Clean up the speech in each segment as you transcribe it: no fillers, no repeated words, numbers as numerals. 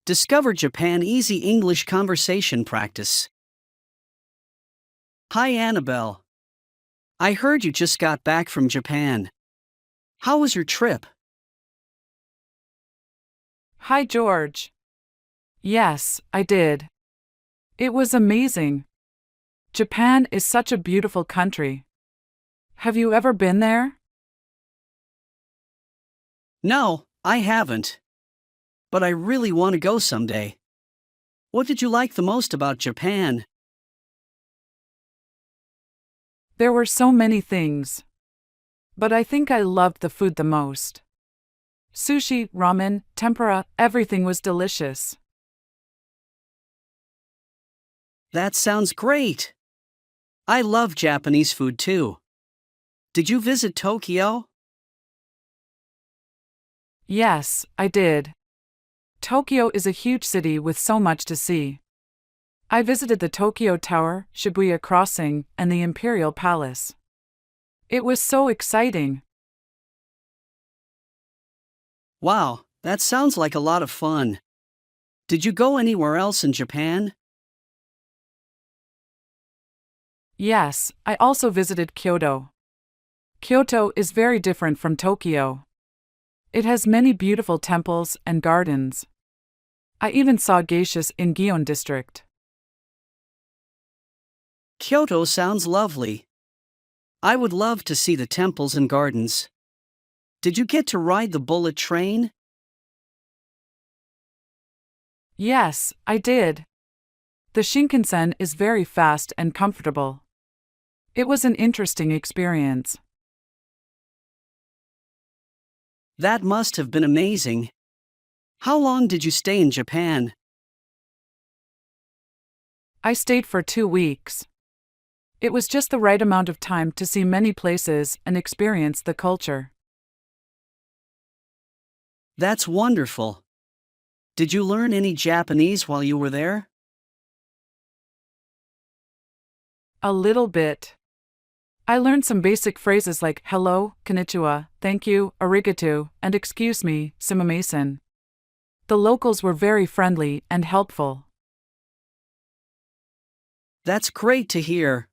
Discover Japan Easy English Conversation Practice. Hi Annabelle. I heard you just got back from Japan. How was your trip? Hi, George. Yes, I did. It was amazing. Japan is such a beautiful country. Have you ever been there? No, I haven't. But I really want to go someday. What did you like the most about Japan? There were so many things. But I think I loved the food the most. Sushi, ramen, tempura, everything was delicious. That sounds great. I love Japanese food too. Did you visit Tokyo? Yes, I did. Tokyo is a huge city with so much to see. I visited the Tokyo Tower, Shibuya Crossing, and the Imperial Palace. It was so exciting. Wow, that sounds like a lot of fun. Did you go anywhere else in Japan? Yes, I also visited Kyoto. Kyoto is very different from Tokyo. It has many beautiful temples and gardens. I even saw geishas in Gion district. Kyoto sounds lovely. I would love to see the temples and gardens. Did you get to ride the bullet train? Yes, I did. The Shinkansen is very fast and comfortable. It was an interesting experience. That must have been amazing. How long did you stay in Japan? I stayed for 2 weeks. It was just the right amount of time to see many places and experience the culture. That's wonderful. Did you learn any Japanese while you were there? A little bit. I learned some basic phrases like hello, konnichiwa, thank you, arigato, and excuse me, sumimasen. The locals were very friendly and helpful. That's great to hear.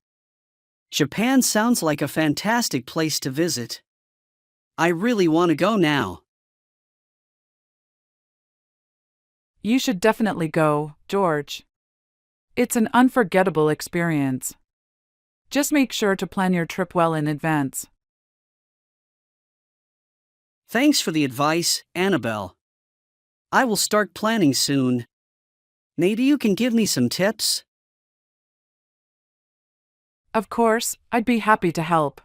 Japan sounds like a fantastic place to visit. I really want to go now. You should definitely go, George. It's an unforgettable experience. Just make sure to plan your trip well in advance. Thanks for the advice, Annabelle. I will start planning soon. Maybe you can give me some tips? Of course, I'd be happy to help.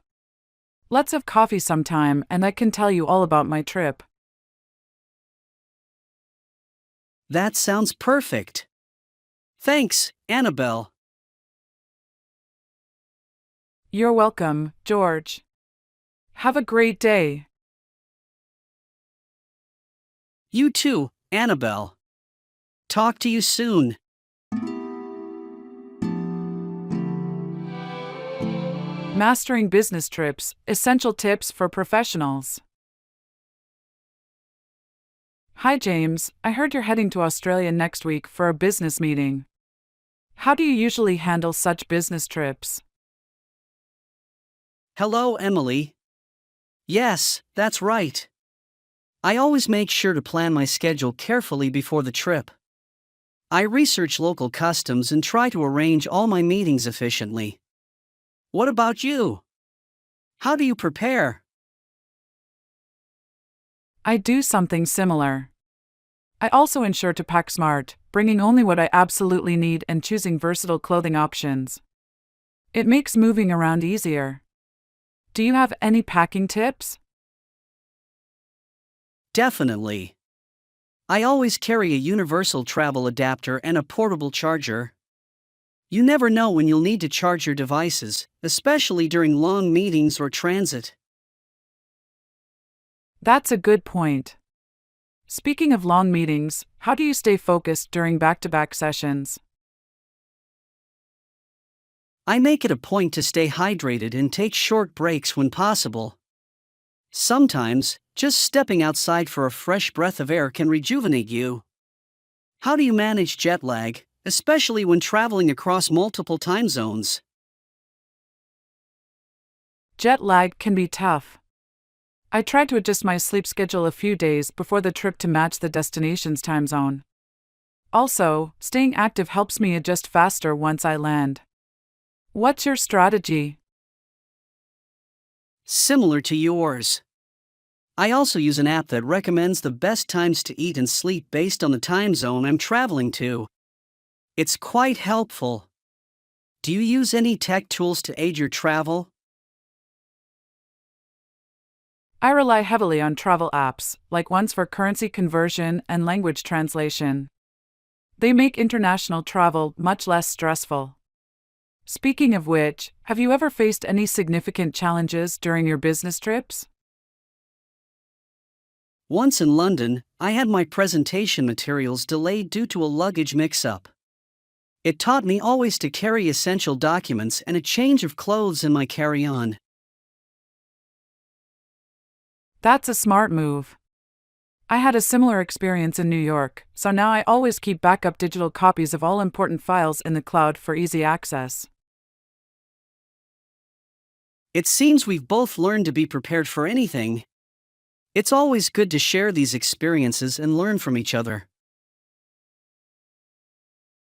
Let's have coffee sometime and I can tell you all about my trip. That sounds perfect. Thanks, Annabelle. You're welcome, George. Have a great day. You too, Annabelle. Talk to you soon. Mastering business trips, essential tips for professionals. Hi James, I heard you're heading to Australia next week for a business meeting. How do you usually handle such business trips? Hello, Emily. Yes, that's right. I always make sure to plan my schedule carefully before the trip. I research local customs and try to arrange all my meetings efficiently. What about you? How do you prepare? I do something similar. I also ensure to pack smart, bringing only what I absolutely need and choosing versatile clothing options. It makes moving around easier. Do you have any packing tips? Definitely. I always carry a universal travel adapter and a portable charger. You never know when you'll need to charge your devices, especially during long meetings or transit. That's a good point. Speaking of long meetings, how do you stay focused during back-to-back sessions? I make it a point to stay hydrated and take short breaks when possible. Sometimes, just stepping outside for a fresh breath of air can rejuvenate you. How do you manage jet lag, especially when traveling across multiple time zones? Jet lag can be tough. I try to adjust my sleep schedule a few days before the trip to match the destination's time zone. Also, staying active helps me adjust faster once I land. What's your strategy? Similar to yours. I also use an app that recommends the best times to eat and sleep based on the time zone I'm traveling to. It's quite helpful. Do you use any tech tools to aid your travel? I rely heavily on travel apps, like ones for currency conversion and language translation. They make international travel much less stressful. Speaking of which, have you ever faced any significant challenges during your business trips? Once in London, I had my presentation materials delayed due to a luggage mix-up. It taught me always to carry essential documents and a change of clothes in my carry-on. That's a smart move. I had a similar experience in New York, so now I always keep backup digital copies of all important files in the cloud for easy access. It seems we've both learned to be prepared for anything. It's always good to share these experiences and learn from each other.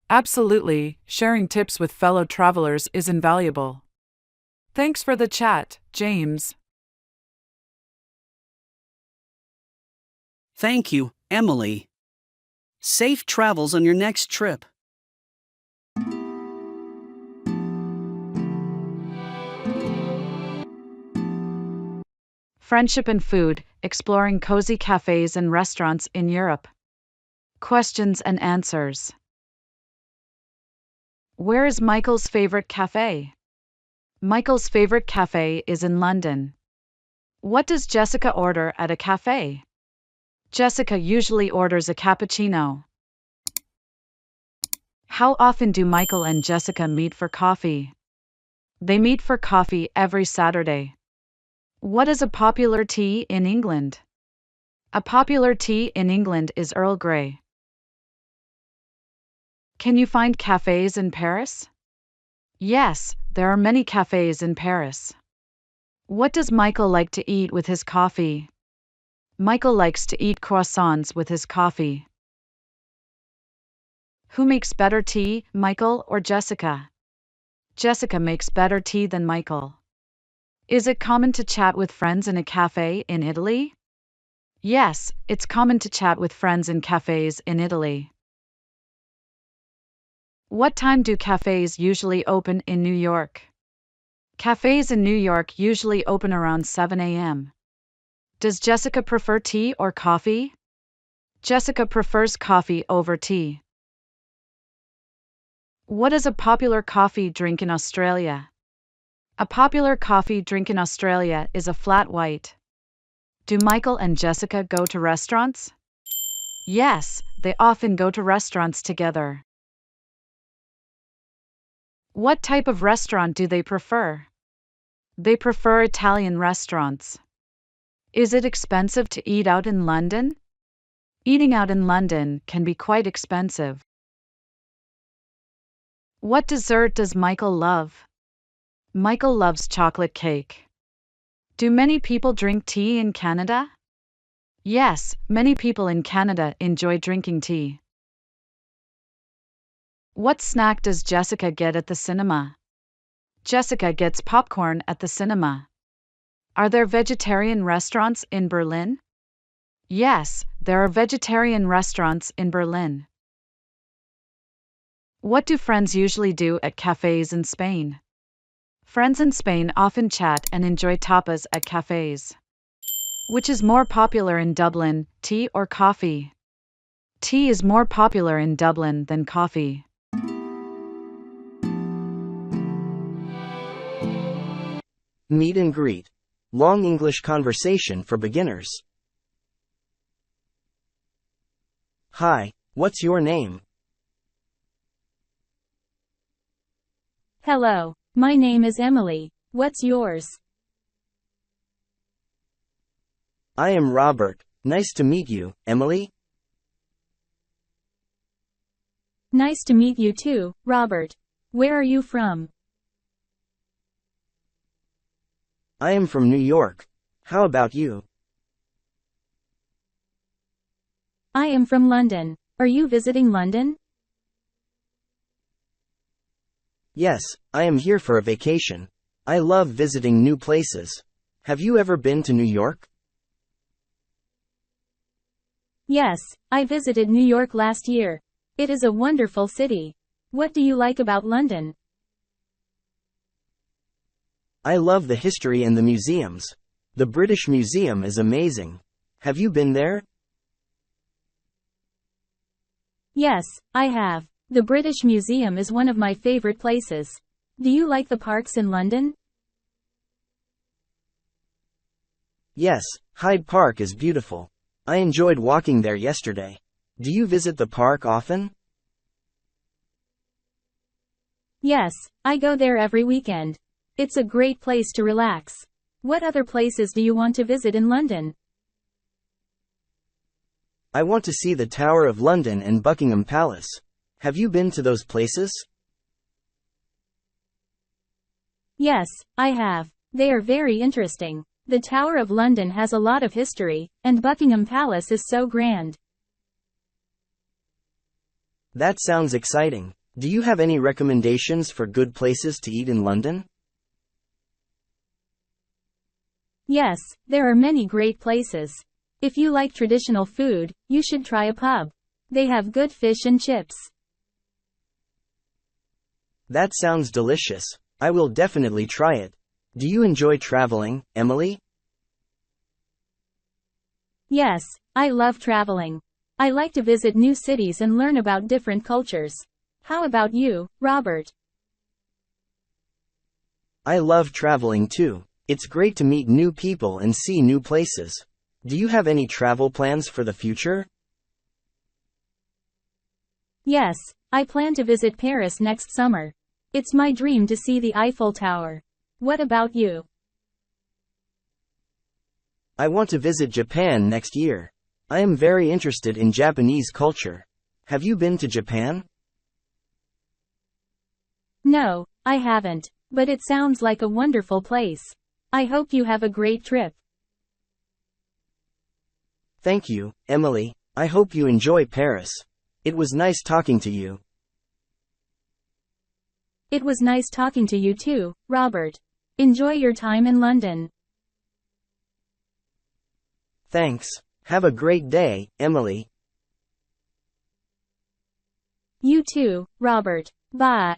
Absolutely, sharing tips with fellow travelers is invaluable. Thanks for the chat, James. Thank you, Emily. Safe travels on your next trip. Friendship and food, exploring cozy cafes and restaurants in Europe. Questions and answers. Where is Michael's favorite cafe? Michael's favorite cafe is in London. What does Jessica order at a cafe? Jessica usually orders a cappuccino. How often do Michael and Jessica meet for coffee? They meet for coffee every Saturday. What is a popular tea in England? A popular tea in England is Earl Grey. Can you find cafes in Paris? Yes, there are many cafes in Paris. What does Michael like to eat with his coffee? Michael likes to eat croissants with his coffee. Who makes better tea, Michael or Jessica? Jessica makes better tea than Michael. Is it common to chat with friends in a cafe in Italy? Yes, it's common to chat with friends in cafes in Italy. What time do cafes usually open in New York? Cafes in New York usually open around 7 a.m. Does Jessica prefer tea or coffee? Jessica prefers coffee over tea. What is a popular coffee drink in Australia? A popular coffee drink in Australia is a flat white. Do Michael and Jessica go to restaurants? Yes, they often go to restaurants together. What type of restaurant do they prefer? They prefer Italian restaurants. Is it expensive to eat out in London? Eating out in London can be quite expensive. What dessert does Michael love? Michael loves chocolate cake. Do many people drink tea in Canada? Yes, many people in Canada enjoy drinking tea. What snack does Jessica get at the cinema? Jessica gets popcorn at the cinema. Are there vegetarian restaurants in Berlin? Yes, there are vegetarian restaurants in Berlin. What do friends usually do at cafes in Spain? Friends in Spain often chat and enjoy tapas at cafes. Which is more popular in Dublin, tea or coffee? Tea is more popular in Dublin than coffee. Meet and greet. Long English conversation for beginners. Hi, what's your name? Hello, my name is Emily. What's yours? I am Robert. Nice to meet you, Emily. Nice to meet you too, Robert. Where are you from? I am from New York. How about you? I am from London. Are you visiting London? Yes, I am here for a vacation. I love visiting new places. Have you ever been to New York? Yes, I visited New York last year. It is a wonderful city. What do you like about London? I love the history and the museums. The British Museum is amazing. Have you been there? Yes, I have. The British Museum is one of my favorite places. Do you like the parks in London? Yes, Hyde Park is beautiful. I enjoyed walking there yesterday. Do you visit the park often? Yes, I go there every weekend. It's a great place to relax. What other places do you want to visit in London? I want to see the Tower of London and Buckingham Palace. Have you been to those places? Yes, I have. They are very interesting. The Tower of London has a lot of history, and Buckingham Palace is so grand. That sounds exciting. Do you have any recommendations for good places to eat in London? Yes, there are many great places. If you like traditional food, you should try a pub. They have good fish and chips. That sounds delicious. I will definitely try it. Do you enjoy traveling, Emily? Yes, I love traveling. I like to visit new cities and learn about different cultures. How about you, Robert? I love traveling too. It's great to meet new people and see new places. Do you have any travel plans for the future? Yes, I plan to visit Paris next summer. It's my dream to see the Eiffel Tower. What about you? I want to visit Japan next year. I am very interested in Japanese culture. Have you been to Japan? No, I haven't, but it sounds like a wonderful place. I hope you have a great trip. Thank you, Emily. I hope you enjoy Paris. It was nice talking to you. It was nice talking to you too, Robert. Enjoy your time in London. Thanks. Have a great day, Emily. You too, Robert. Bye.